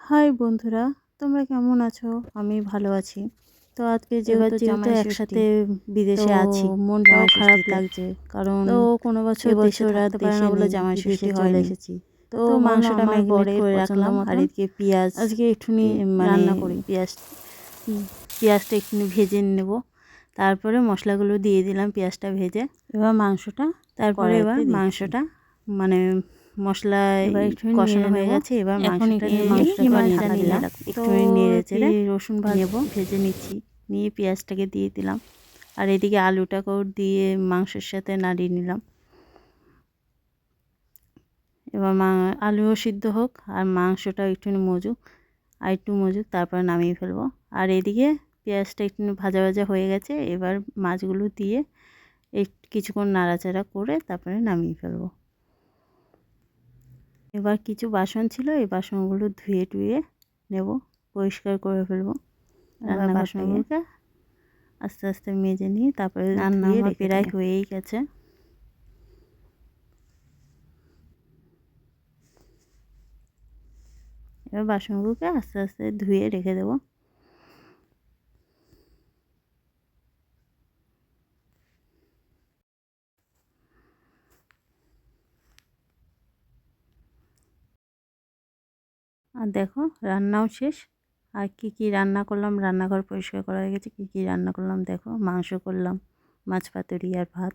High বন্ধুরা, তোমরা কেমন আছো? আমি ভালো আছি। তো আজকে যেহেতু একসাথে বিদেশে আছি, মনটাও খারাপ লাগছে, কারণ তো কোনো বছর দেশে থাকতে পারে না বলে জামাই ষষ্ঠী চলে এসেছি। তো মাংসটা ম্যারিনেট করে রাখলাম, আর এদিকে পেঁয়াজ আজকে একটুখানি রান্না করি। পেঁয়াজটা একটুখানি ভেজে নেব, তারপরে মশলাগুলো দিয়ে দিলাম পেঁয়াজটা ভেজে। এবার মাংসটা মানে মশলা কষানো হয়ে গেছে। এবার মাংসটা ঢাকা দিলাম, একটু নেড়ে চেড়ে রসুন ভেজে নিচ্ছি, নিয়ে পেঁয়াজটাকে দিয়ে দিলাম, আর এদিকে আলুটাকেও দিয়ে মাংসের সাথে নাড়িয়ে নিলাম। এবার আলুও সিদ্ধ হোক আর মাংসটাও একটু মজুক, তারপর নামিয়ে ফেলবো। আর এদিকে পেঁয়াজটা একটু ভাজা ভাজা হয়ে গেছে, এবার মাছগুলো দিয়ে কিছুক্ষণ নাড়াচাড়া করে তারপরে নামিয়ে ফেলবো। এবার কিছু বাসন ছিল, এই বাসনগুলো ধুয়ে টুয়ে নেব, পরিষ্কার করে ফেলবো। রান্নার বাসনগুলোকে আস্তে আস্তে মেজে নিয়ে তারপরে রান্না প্রায় হয়েই গেছে। এবার বাসনগুলোকে আস্তে আস্তে ধুয়ে রেখে দেবো। আর দেখো রান্নাও শেষ। আর কি রান্না করলাম, রান্নাঘর পরিষ্কার করা হয়ে গেছে। কি রান্না করলাম দেখো, মাংস করলাম, মাছ পাতুরি আর ভাত।